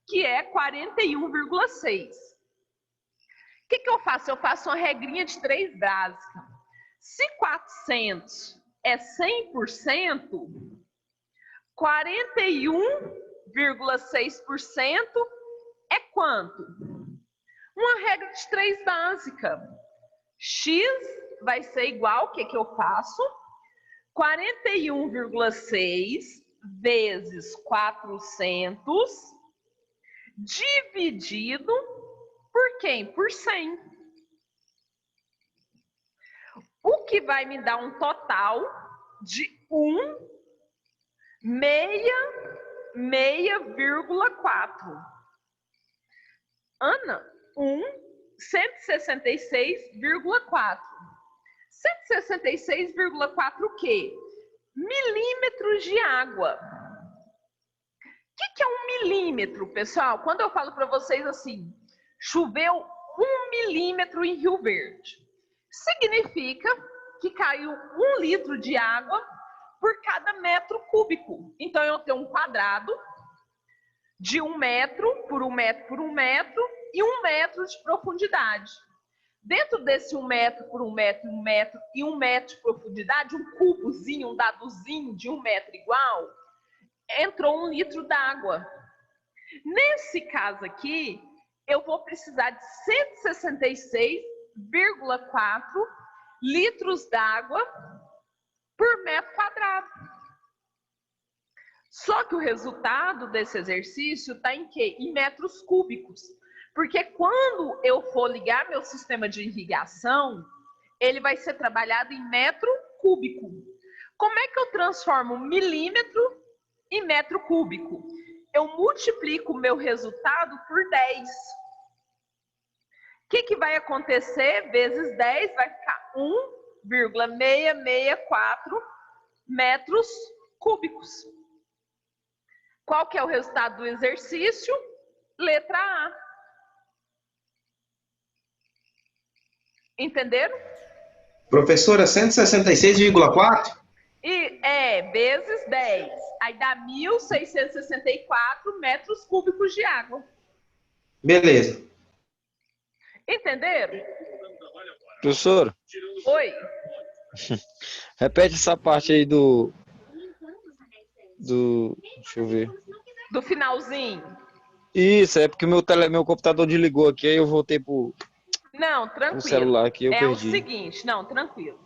A: que é 41,6. O que eu faço? Eu faço uma regrinha de 3 básica. Se 400 é 100%, 41,6% é quanto? Uma regra de 3 básica. X vai ser igual, o que eu faço? 41,6 vezes 400 dividido por quem? Por 100. O que vai me dar um total de 1,6,4. Ana, 166,4. 166,4 o quê? Milímetros de água. O que é 1 milímetro, pessoal? Quando eu falo para vocês assim, choveu 1 milímetro em Rio Verde, significa que caiu 1 litro de água por cada metro cúbico. Então, eu tenho um quadrado de 1 metro por 1 metro por 1 metro e 1 metro de profundidade. Dentro desse 1 metro por 1 metro, 1 metro e 1 metro de profundidade, um cubozinho, um dadozinho de 1 metro igual, entrou 1 litro d'água. Nesse caso aqui, eu vou precisar de 166,4 litros d'água por metro quadrado. Só que o resultado desse exercício está em quê? Em metros cúbicos. Porque quando eu for ligar meu sistema de irrigação, ele vai ser trabalhado em metro cúbico. Como é que eu transformo milímetro em metro cúbico? Eu multiplico o meu resultado por 10. O que vai acontecer? Vezes 10 vai ficar 1,664 metros cúbicos. Qual que é o resultado do exercício? Letra A. Entenderam?
F: Professora, 166,4?
A: E vezes 10. Aí dá 1.664 metros cúbicos de água.
F: Beleza.
A: Entenderam?
J: Professor,
A: Oi.
J: repete essa parte aí do... Deixa eu ver.
A: Do finalzinho.
J: Isso, é porque meu computador desligou aqui, aí eu voltei pro
A: Tranquilo.
J: celular aqui, eu perdi.
A: O seguinte, tranquilo.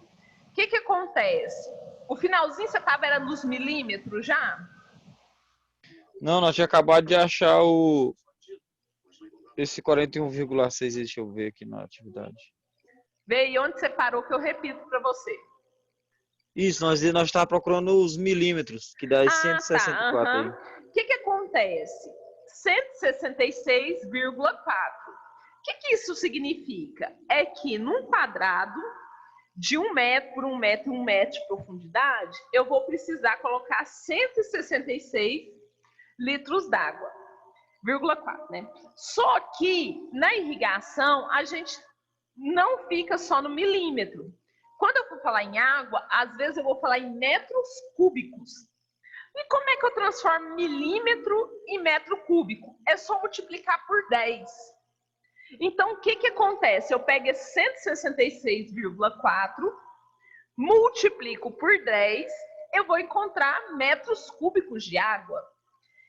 A: O que acontece? O finalzinho você estava nos milímetros já?
J: Não, nós tinha acabado de achar esse 41,6, deixa eu ver aqui na atividade.
A: Vê aí onde você parou que eu repito para você.
J: Isso, nós estávamos procurando os milímetros, que dá 164 aí.
A: O que acontece? 166,4. O que isso significa? É que num quadrado de 1 metro por 1 metro e 1 metro de profundidade, eu vou precisar colocar 166 litros d'água. 0,4, né? Só que na irrigação a gente não fica só no milímetro. Quando eu for falar em água, às vezes eu vou falar em metros cúbicos. E como é que eu transformo milímetro em metro cúbico? É só multiplicar por 10. Então, o que acontece? Eu pego esse 166,4, multiplico por 10, eu vou encontrar metros cúbicos de água.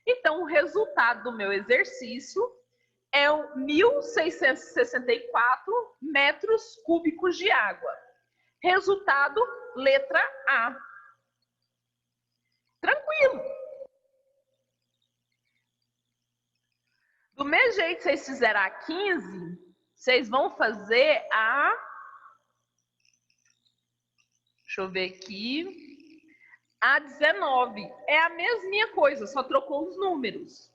A: Então, o resultado do meu exercício é 1.664 metros cúbicos de água. Resultado, letra A. Tranquilo. Do mesmo jeito que vocês fizeram a 15, vocês vão fazer a... Deixa eu ver aqui. A 19. É a mesma coisa, só trocou os números.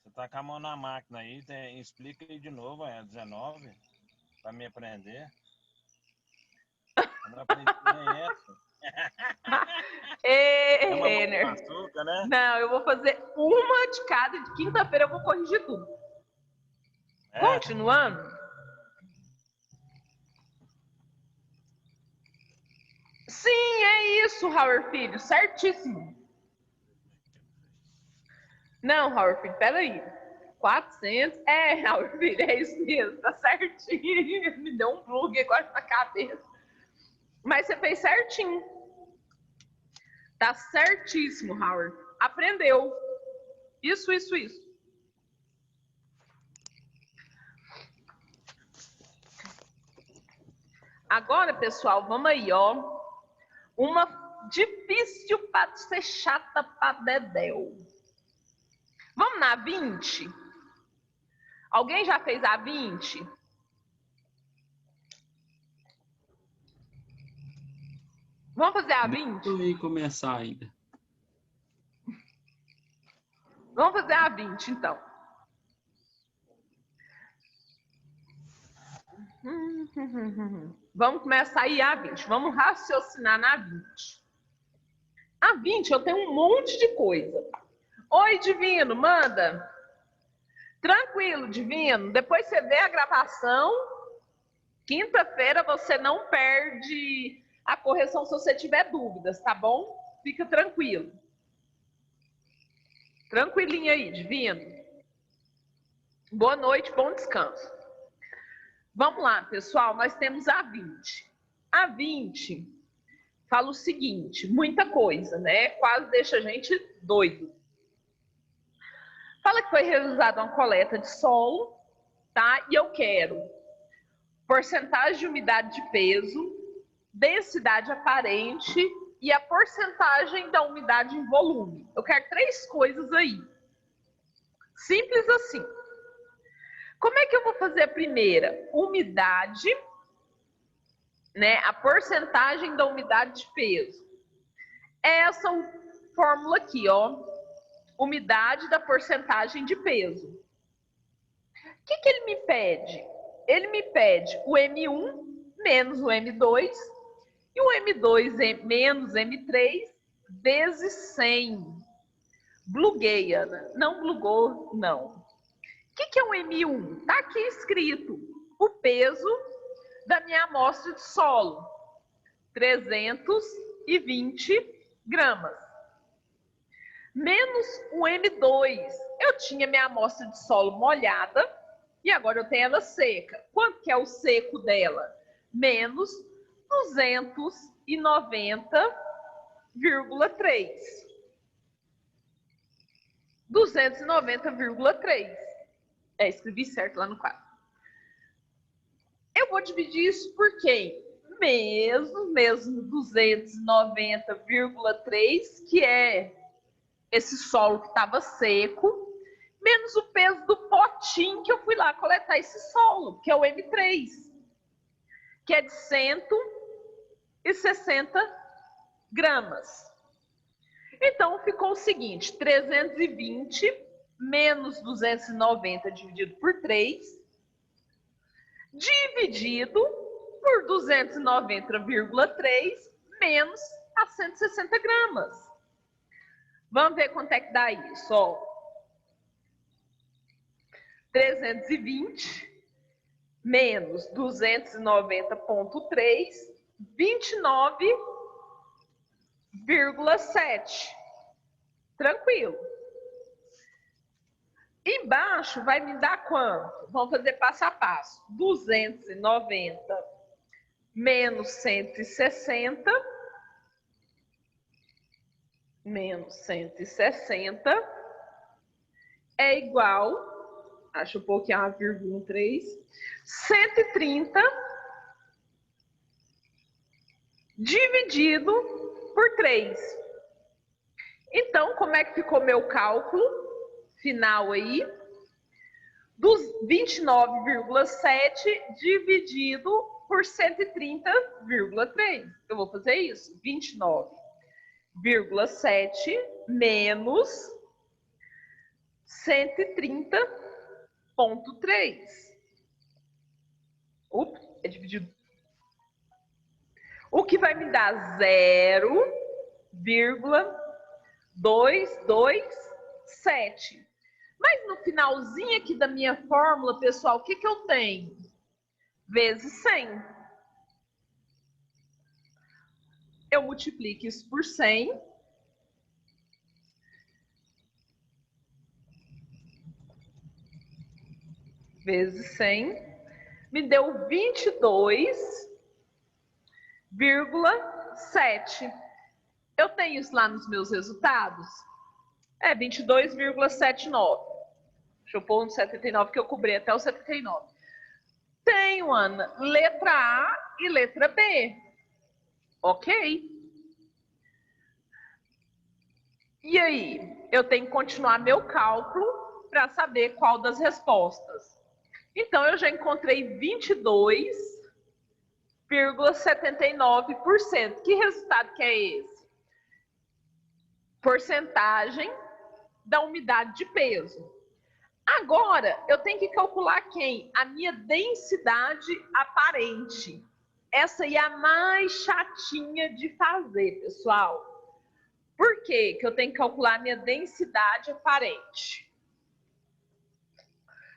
C: Você tá com a mão na máquina aí, explica aí de novo, é 19, para me aprender. Eu não aprendi nem essa.
A: Renner.
C: Açúcar, né?
A: Não, eu vou fazer uma de cada. De quinta-feira eu vou corrigir tudo. Continuando. Sim, é isso, Howard Filho. Certíssimo. Não, Howard Filho, peraí. 400. É, Howard Filho, é isso mesmo. Tá certinho. Me deu um bug agora na cabeça. Mas você fez certinho. Tá certíssimo, Howard. Aprendeu. Isso. Agora, pessoal, vamos aí, ó. Uma difícil para ser chata para dedéu. Vamos na 20? Alguém já fez a 20? Vamos fazer a 20?
E: Eu ia começar ainda.
A: Vamos fazer a 20, então. Vamos começar aí a 20. Vamos raciocinar na 20. A 20 eu tenho um monte de coisa. Oi, Divino, manda. Tranquilo, Divino. Depois você vê a gravação. Quinta-feira você não perde a correção se você tiver dúvidas, tá bom? Fica tranquilo. Tranquilinho aí, Divino. Boa noite, bom descanso. Vamos lá, pessoal, nós temos a 20. A 20 fala o seguinte, muita coisa, né? Quase deixa a gente doido. Fala que foi realizada uma coleta de solo, tá? E eu quero porcentagem de umidade de peso, densidade aparente e a porcentagem da umidade em volume. Eu quero 3 coisas aí. Simples assim. Como é que eu vou fazer a primeira? Umidade, né? A porcentagem da umidade de peso. Essa fórmula aqui, ó. Umidade da porcentagem de peso. O que ele me pede? Ele me pede o M1 menos o M2 e o M2 menos M3 vezes 100. Bluguei, Ana. Não blugou, não. O que é um M1? Está aqui escrito o peso da minha amostra de solo, 320 gramas. Menos o M2. Eu tinha minha amostra de solo molhada e agora eu tenho ela seca. Quanto que é o seco dela? Menos 290,3. 290,3. Escrevi certo lá no quadro. Eu vou dividir isso por quem? Mesmo 290,3, que é esse solo que estava seco, menos o peso do potinho que eu fui lá coletar esse solo, que é o M3, que é de 160 gramas. Então, ficou o seguinte, 320 menos 290 dividido por 3, dividido por 290,3 menos a 160 gramas. Vamos ver quanto é que dá isso, ó. 320 menos 290,3, 29,7. Tranquilo. Embaixo vai me dar quanto? Vamos fazer passo a passo. 290 menos 160, menos 160 é igual, acho um pouquinho a 1,3, 130 dividido por 3. Então, como é que ficou meu cálculo final aí? Dos 29,7 dividido por 130,3. Eu vou fazer isso. 29,7 menos 130,3. Ups, é dividido. O que vai me dar 0,227. Mas no finalzinho aqui da minha fórmula, pessoal, o que que eu tenho? Vezes 100. Eu multiplico isso por 100. Vezes 100. Me deu 22,7. Eu tenho isso lá nos meus resultados? É 22,79. Deixa eu pôr no 79, que eu cobri até o 79. Tenho, Ana, letra A e letra B. Ok? E aí? Eu tenho que continuar meu cálculo para saber qual das respostas. Então, eu já encontrei 22,79%. Que resultado que é esse? Porcentagem da umidade de peso. Agora, eu tenho que calcular quem? A minha densidade aparente. Essa aí é a mais chatinha de fazer, pessoal. Por que que eu tenho que calcular a minha densidade aparente?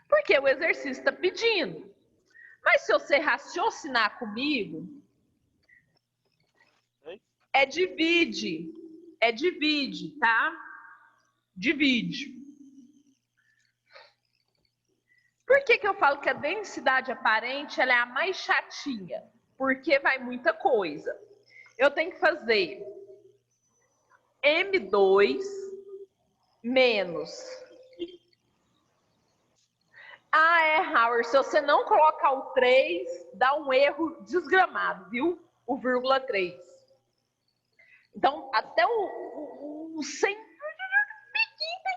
A: Porque o exercício está pedindo. Mas se você raciocinar comigo, divide, tá? Divide. Por que que eu falo que a densidade aparente ela é a mais chatinha? Porque vai muita coisa. Eu tenho que fazer M2 menos... Ah, Howard, se você não colocar o 3, dá um erro desgramado, viu? O vírgula 3. Então, até o 100 tem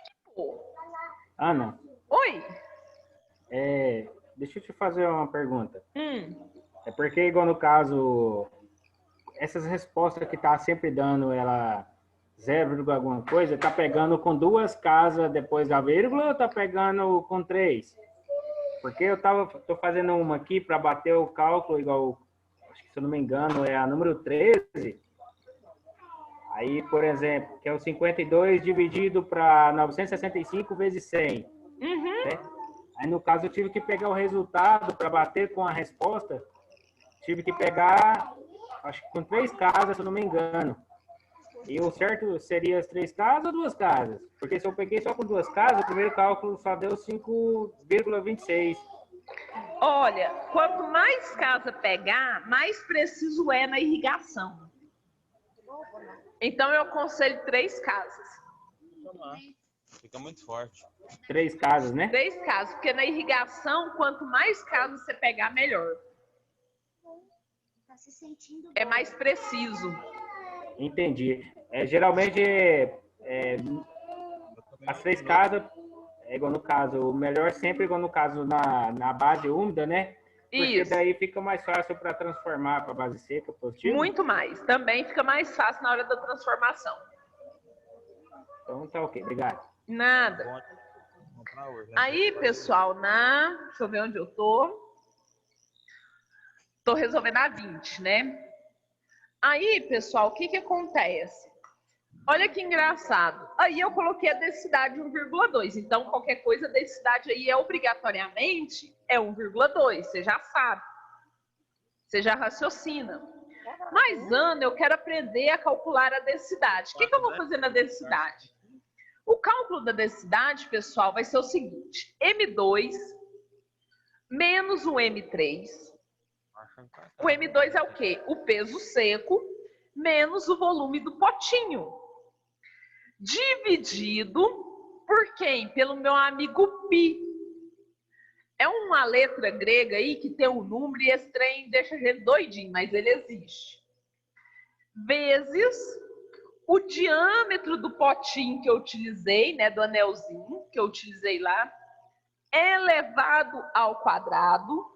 A: que pôr.
K: Ana.
A: Oi.
K: Deixa eu te fazer uma pergunta. É porque, igual no caso, essas respostas que tá sempre dando, ela 0, alguma coisa, tá pegando com 2 casas depois da vírgula ou tá pegando com 3? Porque eu tô fazendo uma aqui para bater o cálculo, igual, acho que se eu não me engano, é a número 13. Aí, por exemplo, que é o 52 dividido para 965 vezes 100. Né? Aí, no caso, eu tive que pegar o resultado para bater com a resposta. Tive que pegar, acho que com 3 casas, se eu não me engano. E o certo seria as 3 casas ou 2 casas? Porque se eu peguei só com 2 casas, o primeiro cálculo só deu 5,26.
A: Olha, quanto mais casa pegar, mais preciso é na irrigação. Então, eu aconselho 3 casas.
C: Fica muito forte.
K: 3 casas, né?
A: 3 casas, porque na irrigação, quanto mais casas você pegar, melhor. É mais preciso.
K: Entendi. Geralmente, as 3 casas, é igual no caso, o melhor sempre igual no caso na base úmida, né? Porque
A: Isso.
K: daí fica mais fácil para transformar para base seca, positivo.
A: Muito mais. Também fica mais fácil na hora da transformação.
K: Então tá ok, obrigado.
A: Nada. Aí, pessoal, deixa eu ver onde eu tô. Tô resolvendo a 20, né? Aí, pessoal, o que que acontece? Olha que engraçado. Aí eu coloquei a densidade 1,2. Então, qualquer coisa, a densidade aí é obrigatoriamente 1,2. Você já sabe. Você já raciocina. Mas, Ana, eu quero aprender a calcular a densidade. O que eu vou fazer na densidade? O cálculo da densidade, pessoal, vai ser o seguinte. M2 menos o M3. O M2 é o quê? O peso seco menos o volume do potinho. Dividido por quem? Pelo meu amigo π. É uma letra grega aí que tem um número e esse trem deixa a gente doidinho, mas ele existe. Vezes o diâmetro do potinho que eu utilizei, né, do anelzinho que eu utilizei lá, elevado ao quadrado,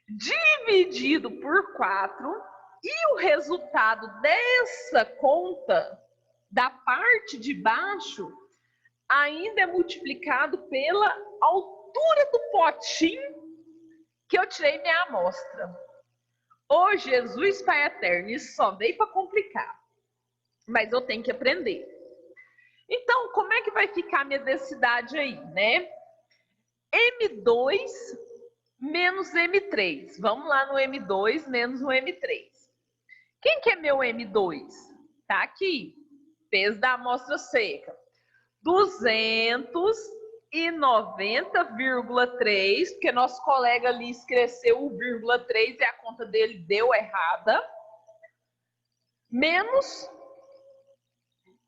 A: dividido por 4, e o resultado dessa conta da parte de baixo ainda é multiplicado pela altura do potinho que eu tirei minha amostra. Ô Jesus Pai Eterno, isso só veio para complicar. Mas eu tenho que aprender. Então, como é que vai ficar a minha densidade aí, né? M2 menos M3. Vamos lá no M2 menos o M3. Quem que é meu M2? Tá aqui. Peso da amostra seca. 290,3, porque nosso colega ali escreveu o 0,3 e a conta dele deu errada. Menos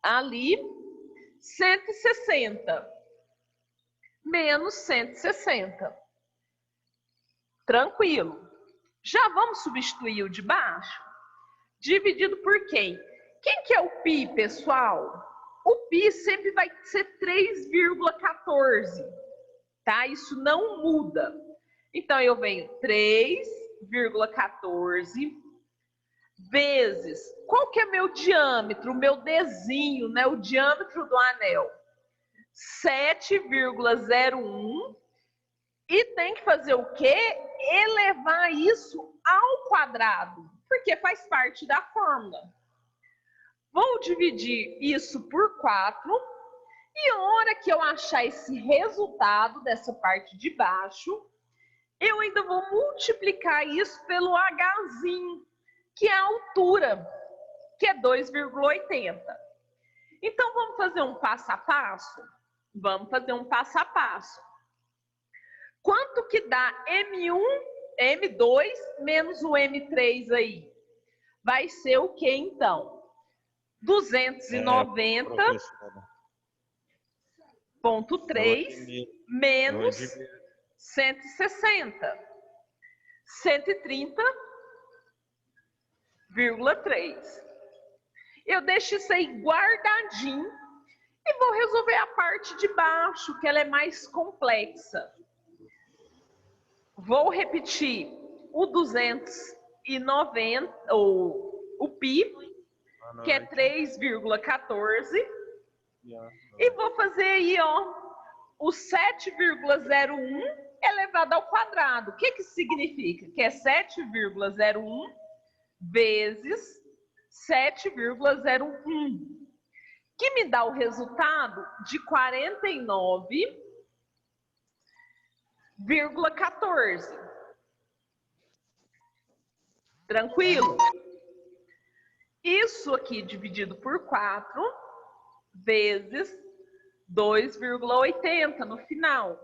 A: ali 160. Menos 160. Tranquilo. Já vamos substituir o de baixo? Dividido por quem? Quem que é o π, pessoal? O π sempre vai ser 3,14, tá? Isso não muda. Então, eu venho 3,14 vezes... Qual que é meu diâmetro? O meu desenho, né? O diâmetro do anel. 7,01. E tem que fazer o quê? Elevar isso ao quadrado, porque faz parte da fórmula. Vou dividir isso por 4 e a hora que eu achar esse resultado dessa parte de baixo, eu ainda vou multiplicar isso pelo Hzinho, que é a altura, que é 2,80. Então, vamos fazer um passo a passo? Vamos fazer um passo a passo. Quanto que dá M1, M2 menos o M3 aí? Vai ser o que então? 290,3 menos 160. 130,3. Eu deixo isso aí guardadinho e vou resolver a parte de baixo, que ela é mais complexa. Vou repetir o 290, o π, que é 3,14. E vou fazer aí, ó, o 7,01 elevado ao quadrado. O que que significa? Que é 7,01 vezes 7,01, que me dá o resultado de 49,14. Tranquilo? Isso aqui dividido por 4 vezes 2,80 no final.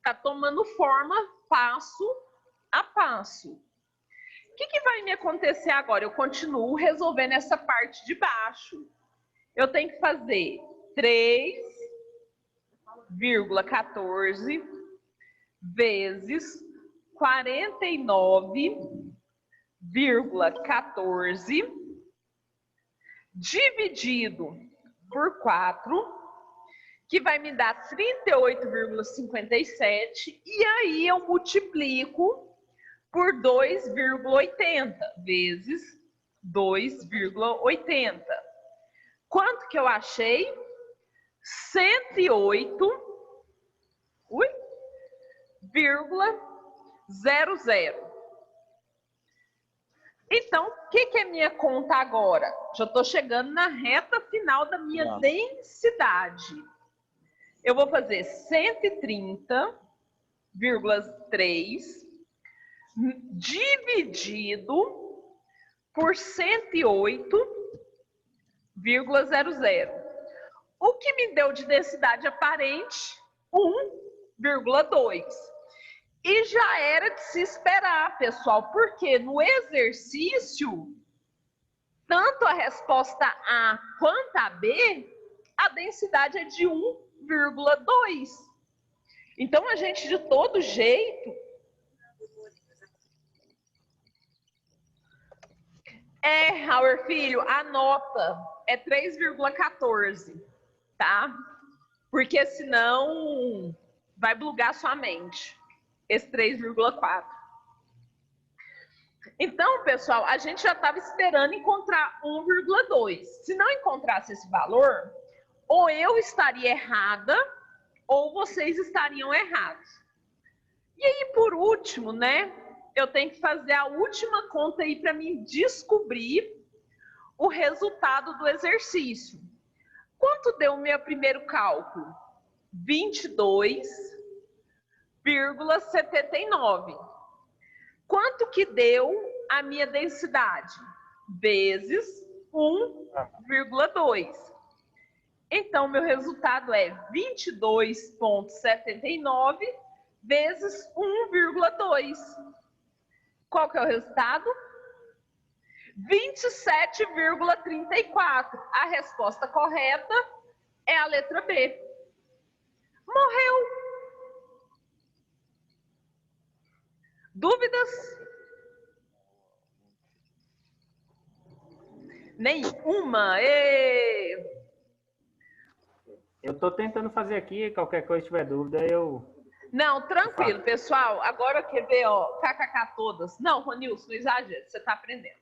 A: Tá tomando forma passo a passo. O que vai me acontecer agora? Eu continuo resolvendo essa parte de baixo. Eu tenho que fazer 3,14 vezes 49,14 dividido por 4, que vai me dar 38,57, e aí eu multiplico por 2,80 vezes 2,80. Quanto que eu achei? 108,00. Então, o que é minha conta agora? Já estou chegando na reta final da minha densidade. Eu vou fazer 130,3 dividido por 108,00. O que me deu de densidade aparente? 1,2. E já era de se esperar, pessoal, porque no exercício, tanto a resposta A quanto a B, a densidade é de 1,2. Então, a gente, de todo jeito... Hauer Filho, a nota é 3,14, tá? Porque senão vai bugar sua mente. Esse 3,4. Então, pessoal, a gente já estava esperando encontrar 1,2. Se não encontrasse esse valor, ou eu estaria errada, ou vocês estariam errados. E aí, por último, né, eu tenho que fazer a última conta aí para mim descobrir o resultado do exercício. Quanto deu o meu primeiro cálculo? 22,79. Quanto que deu a minha densidade? Vezes 1,2. Então, meu resultado é 22,79 vezes 1,2. Qual que é o resultado? 27,34. A resposta correta é a letra B. Morreu. Dúvidas? Nenhuma.
K: Eu estou tentando fazer aqui, qualquer coisa, se tiver dúvida, eu...
A: Não, tranquilo, pessoal. Agora quer ver, ó, kkk todas. Não, Ronilson, não exagero, você está aprendendo.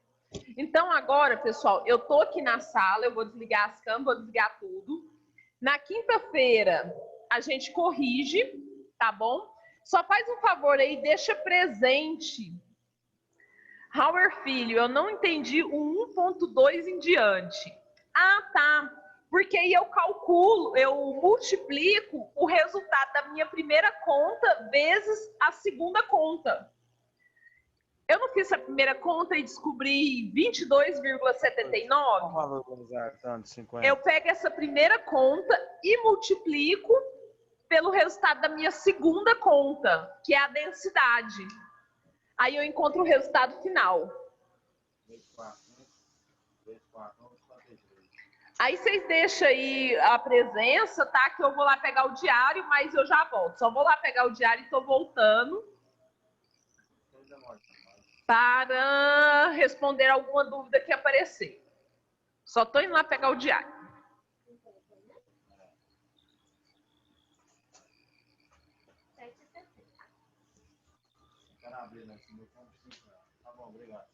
A: Então, agora, pessoal, eu tô aqui na sala, eu vou desligar as câmeras, vou desligar tudo. Na quinta-feira, a gente corrige, tá bom? Só faz um favor aí, deixa presente. Hauer Filho, eu não entendi o 1,2 em diante. Ah, tá. Porque aí eu calculo, eu multiplico o resultado da minha primeira conta vezes a segunda conta. Eu não fiz a primeira conta e descobri 22,79? Eu pego essa primeira conta e multiplico pelo resultado da minha segunda conta, que é a densidade. Aí eu encontro o resultado final. Aí vocês deixam aí a presença, tá? Que eu vou lá pegar o diário, mas eu já volto. Só vou lá pegar o diário e tô voltando para responder alguma dúvida que aparecer. Só tô indo lá pegar o diário.
C: Tá bom, obrigado.